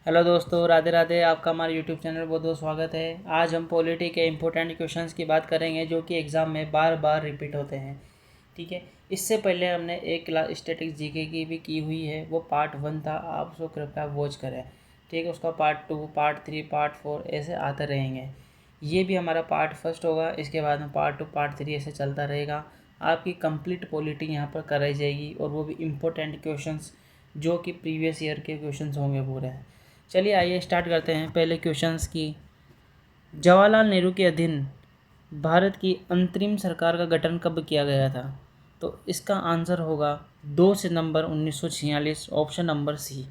Hello दोस्तों, राधे राधे। आपका हमारे यूट्यूब चैनल बहुत बहुत स्वागत है। आज हम पॉलिटी के इम्पोर्टेंट क्वेश्चंस की बात करेंगे जो कि एग्ज़ाम में बार बार रिपीट होते हैं। ठीक है, इससे पहले हमने एक क्लास स्टैटिक्स जीके की भी की हुई है, वो पार्ट 1 था, आप उसको कृपया वॉच करें। ठीक है, उसका पार्ट 2, पार्ट 3, पार्ट 4 ऐसे आते रहेंगे। ये भी हमारा पार्ट 1 होगा, इसके बाद में पार्ट 2, पार्ट 3 ऐसे चलता रहेगा। आपकी कंप्लीट पॉलिटी यहाँ पर कराई जाएगी और वो भी इम्पोर्टेंट क्वेश्चंस जो कि प्रीवियस ईयर के क्वेश्चंस होंगे पूरे। चलिए आइए स्टार्ट करते हैं पहले क्वेश्चंस की। जवाहरलाल नेहरू के अधीन भारत की अंतरिम सरकार का गठन कब किया गया था? तो इसका आंसर होगा 2 सितंबर 1946, ऑप्शन नंबर सी।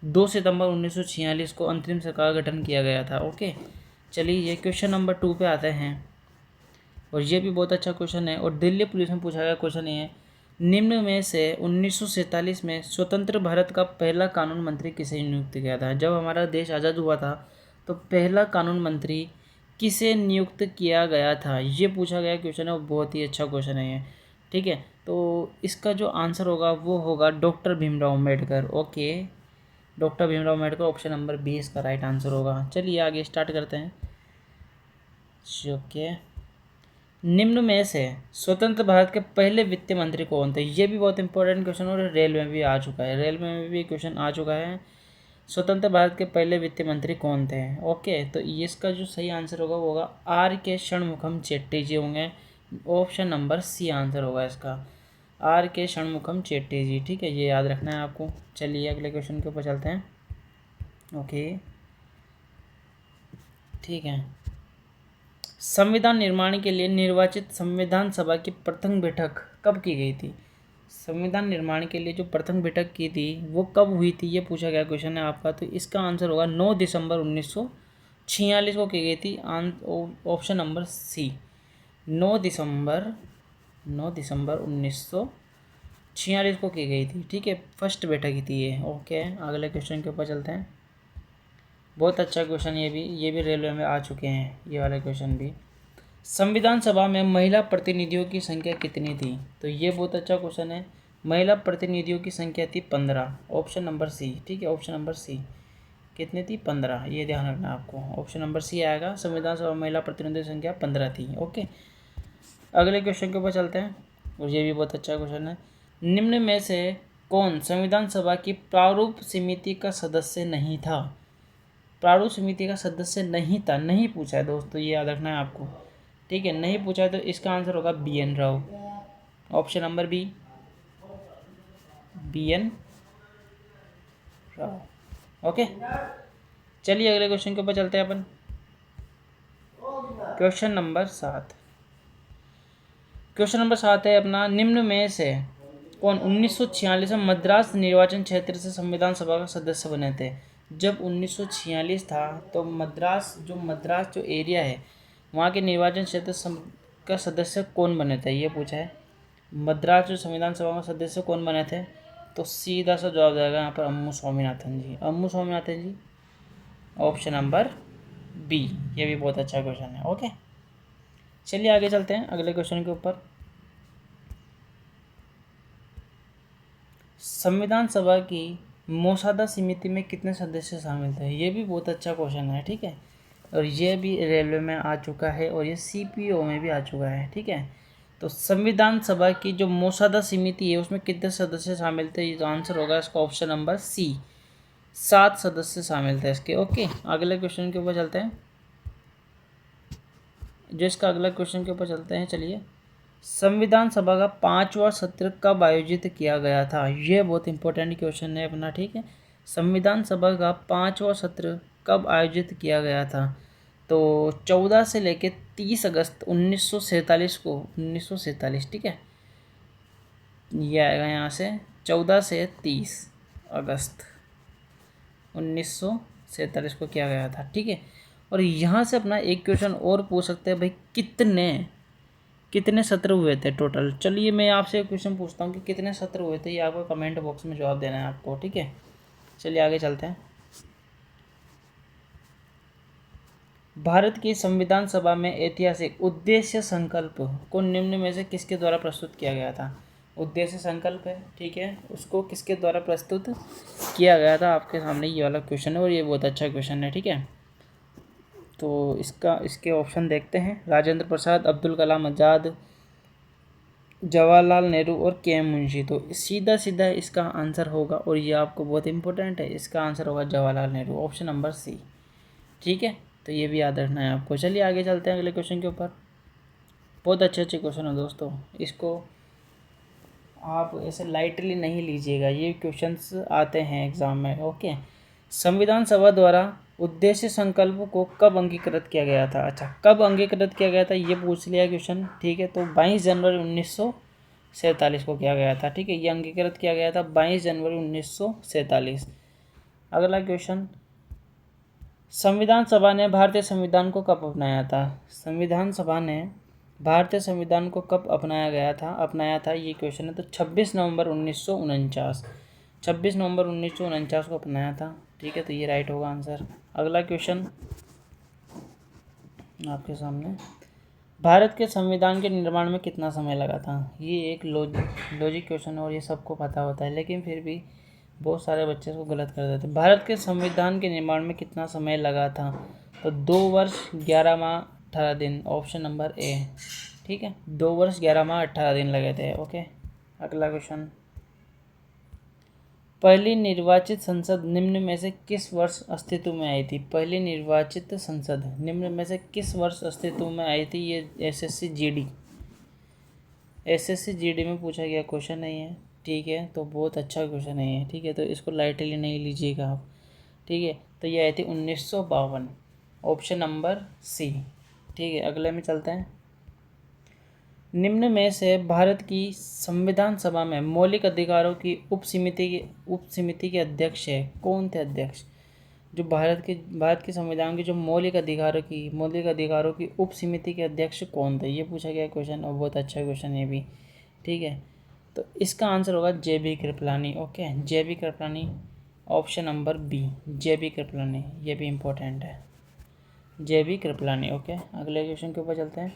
2 सितंबर 1946 को अंतरिम सरकार का गठन किया गया था। ओके, चलिए ये क्वेश्चन नंबर 2 पे आते हैं और ये भी बहुत अच्छा क्वेश्चन है और दिल्ली पुलिस में पूछा गया क्वेश्चन ये है, निम्न में से 1947 में स्वतंत्र भारत का पहला कानून मंत्री किसे नियुक्त किया था? जब हमारा देश आज़ाद हुआ था तो पहला कानून मंत्री किसे नियुक्त किया गया था, ये पूछा गया क्वेश्चन है और बहुत ही अच्छा क्वेश्चन है ये। ठीक है, तो इसका जो आंसर होगा वो होगा doctor Bhimrao Ambedkar. Okay, doctor Bhimrao Ambedkar, option number 20 का राइट आंसर होगा। चलिए आगे स्टार्ट करते हैं। ओके, निम्न में से स्वतंत्र भारत के पहले वित्त मंत्री कौन थे? ये भी बहुत इंपॉर्टेंट क्वेश्चन और रेलवे में भी आ चुका है, रेलवे में भी क्वेश्चन आ चुका है। स्वतंत्र भारत के पहले वित्त मंत्री कौन थे? ओके, तो ये इसका जो सही आंसर होगा वो होगा आर के षणमुखम चेट्टी जी होंगे। ऑप्शन नंबर सी आंसर होगा इसका, आर के षणमुखम चेट्टी जी। ठीक है, ये याद रखना है आपको। चलिए अगले क्वेश्चन के ऊपर चलते हैं। ओके, ठीक है। संविधान निर्माण के लिए निर्वाचित संविधान सभा की प्रथम बैठक कब की गई थी? संविधान निर्माण के लिए जो प्रथम बैठक की थी वो कब हुई थी, ये पूछा गया क्वेश्चन है आपका। तो इसका आंसर होगा 9 दिसंबर 1946 को की गई थी। ऑप्शन नंबर सी, 9 दिसंबर 1946 को की गई थी। ठीक है, फर्स्ट बैठक थी ये। ओके, अगले क्वेश्चन के ऊपर चलते हैं। बहुत अच्छा क्वेश्चन, ये भी रेलवे में आ चुके हैं ये वाले क्वेश्चन भी। संविधान सभा में महिला प्रतिनिधियों की संख्या कितनी थी? तो ये बहुत अच्छा क्वेश्चन है। महिला प्रतिनिधियों की संख्या थी 15, ऑप्शन नंबर सी। ठीक है, ऑप्शन नंबर सी। कितनी थी? 15, ये ध्यान रखना आपको। ऑप्शन नंबर सी आएगा, संविधान सभा में महिला प्रतिनिधियों की संख्या 15 थी। ओके, अगले क्वेश्चन के ऊपर चलते हैं और ये भी बहुत अच्छा क्वेश्चन है। निम्न में से कौन संविधान सभा की प्रारूप समिति का सदस्य नहीं था? प्रारूप समिति का सदस्य नहीं था, नहीं पूछा है दोस्तों, ये याद रखना है आपको। ठीक है, नहीं पूछा है तो इसका आंसर होगा BN Rao, option number B, BN Rao. Okay, चलिए अगले क्वेश्चन के ऊपर चलते हैं अपन। Question number 7। क्वेश्चन नंबर 7 है अपना, निम्न में से कौन 1946 में मद्रास निर्वाचन क्षेत्र से संविधान सभा का सदस्य बने थे? जब 1946 था तो मद्रास जो एरिया है वहाँ के निर्वाचन क्षेत्र का सदस्य कौन बने थे, ये पूछा है। मद्रास जो संविधान सभा में सदस्य कौन बने थे? तो सीधा सा जवाब जाएगा यहाँ पर अम्मू स्वामीनाथन जी, अम्मू स्वामीनाथन जी, ऑप्शन नंबर बी। ये भी बहुत अच्छा क्वेश्चन है। ओके, चलिए आगे चलते हैं अगले क्वेश्चन के ऊपर। संविधान सभा की मसौदा समिति में कितने सदस्य शामिल थे? ये भी बहुत अच्छा क्वेश्चन है। ठीक है, और ये भी रेलवे में आ चुका है और ये CPO में भी आ चुका है। ठीक है, तो संविधान सभा की जो मसौदा समिति है उसमें कितने सदस्य शामिल थे? ये आंसर होगा इसका ऑप्शन नंबर सी, 7 सदस्य शामिल थे इसके। ओके, अगले क्वेश्चन के ऊपर चलते हैं। जो इसका अगला क्वेश्चन के ऊपर चलते हैं, चलिए। संविधान सभा का 5वां सत्र कब आयोजित किया गया था? यह बहुत इंपॉर्टेंट क्वेश्चन है अपना। ठीक है, संविधान सभा का 5वां सत्र कब आयोजित किया गया था? तो 14 से लेकर 30 अगस्त 1947 को, 1947। ठीक है, ये आएगा यहाँ से 14 से 30 अगस्त 1947 को किया गया था। ठीक है, और यहाँ से अपना एक क्वेश्चन और पूछ सकते हैं, भाई कितने सत्र हुए थे टोटल? चलिए मैं आपसे एक क्वेश्चन पूछता हूँ कि कितने सत्र हुए थे, ये आपको कमेंट बॉक्स में जवाब देना है आपको। ठीक है, चलिए आगे चलते हैं। भारत की संविधान सभा में ऐतिहासिक उद्देश्य संकल्प को निम्न में से किसके द्वारा प्रस्तुत किया गया था? उद्देश्य संकल्प है, ठीक है, उसको किसके द्वारा प्रस्तुत किया गया था। आपके सामने ये वाला क्वेश्चन है और ये बहुत अच्छा क्वेश्चन है, ठीक है। तो इसके ऑप्शन देखते हैं। राजेंद्र प्रसाद, अब्दुल कलाम आज़ाद, जवाहरलाल नेहरू और के एम मुंशी। तो सीधा सीधा इसका आंसर होगा, और ये आपको बहुत इंपॉर्टेंट है, इसका आंसर होगा Jawaharlal Nehru, option number C, ठीक है। तो ये भी याद रखना है आपको। चलिए आगे चलते हैं अगले क्वेश्चन के ऊपर। बहुत अच्छे अच्छे क्वेश्चन है दोस्तों, इसको आप ऐसे लाइटली नहीं लीजिएगा, ये क्वेश्चंस आते हैं एग्ज़ाम में, ओके। संविधान सभा द्वारा उद्देश्य संकल्प को कब अंगीकृत किया गया था। अच्छा, कब अंगीकृत किया गया था ये पूछ लिया क्वेश्चन, ठीक है। तो 22 जनवरी 1947 को किया गया था, ठीक है। ये अंगीकृत किया गया था 22 जनवरी 1947। अगला क्वेश्चन, संविधान सभा ने भारतीय संविधान को कब अपनाया था। संविधान सभा ने भारतीय संविधान को कब अपनाया था ये क्वेश्चन है। तो 26 नवंबर 1949, 26 नवंबर 1949 को अपनाया था, ठीक है। तो ये राइट होगा आंसर। अगला क्वेश्चन आपके सामने, भारत के संविधान के निर्माण में कितना समय लगा था। ये एक लॉजिक क्वेश्चन है और ये सबको पता होता है, लेकिन फिर भी बहुत सारे बच्चे इसको गलत कर देते हैं। भारत के संविधान के निर्माण में कितना समय लगा था। तो 2 वर्ष 11 माह 18 दिन, ऑप्शन नंबर ए, ठीक है। 2 वर्ष 11 माह 18 दिन लगे थे, ओके। अगला क्वेश्चन, पहली निर्वाचित संसद निम्न में से किस वर्ष अस्तित्व में आई थी। पहली निर्वाचित संसद निम्न में से किस वर्ष अस्तित्व में आई थी। ये एसएससी जीडी में पूछा गया क्वेश्चन है ये, ठीक है। तो बहुत अच्छा क्वेश्चन है ये, ठीक है। तो इसको लाइटली नहीं लीजिएगा आप, ठीक है। तो ये आई थी 1952, ऑप्शन नंबर सी, ठीक है। अगले में चलते हैं। निम्न में से भारत की संविधान सभा में मौलिक अधिकारों की उपसमिति के अध्यक्ष है कौन थे। अध्यक्ष जो भारत के संविधान के जो मौलिक अधिकारों की उपसमिति के अध्यक्ष कौन थे, ये पूछा गया क्वेश्चन, और बहुत अच्छा क्वेश्चन ये भी, ठीक है। तो इसका आंसर होगा JB. Kripalani, okay. JB. Kripalani, option number B, JB. Kripalani, ये भी इम्पोर्टेंट है, जे.बी. कृपलानी, ओके। अगले क्वेश्चन के ऊपर चलते हैं।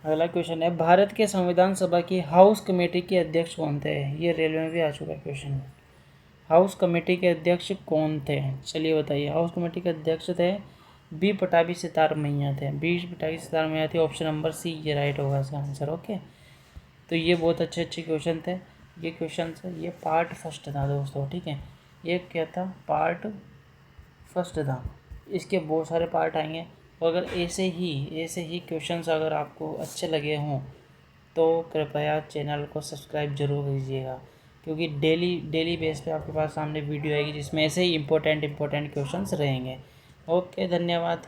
अगला क्वेश्चन है, भारत के संविधान सभा की हाउस कमेटी के अध्यक्ष कौन थे। ये रेलवे में भी आ चुका है क्वेश्चन, हाउस कमेटी के अध्यक्ष कौन थे, चलिए बताइए। हाउस कमेटी के अध्यक्ष थे बी पटाभी सितार मैया थे, बी पटाभी सितार मैया थी, ऑप्शन नंबर सी, ये राइट होगा इसका आंसर, ओके। तो ये बहुत अच्छे अच्छे क्वेश्चन थे। ये क्वेश्चन ये पार्ट फर्स्ट था दोस्तों, ठीक है। ये क्या था, पार्ट फर्स्ट था। इसके बहुत सारे पार्ट आएंगे, और अगर ऐसे ही क्वेश्चंस अगर आपको अच्छे लगे हों तो कृपया चैनल को सब्सक्राइब जरूर कीजिएगा, क्योंकि डेली बेस पे आपके पास सामने वीडियो आएगी जिसमें ऐसे ही इम्पोर्टेंट क्वेश्चंस रहेंगे। ओके, धन्यवाद।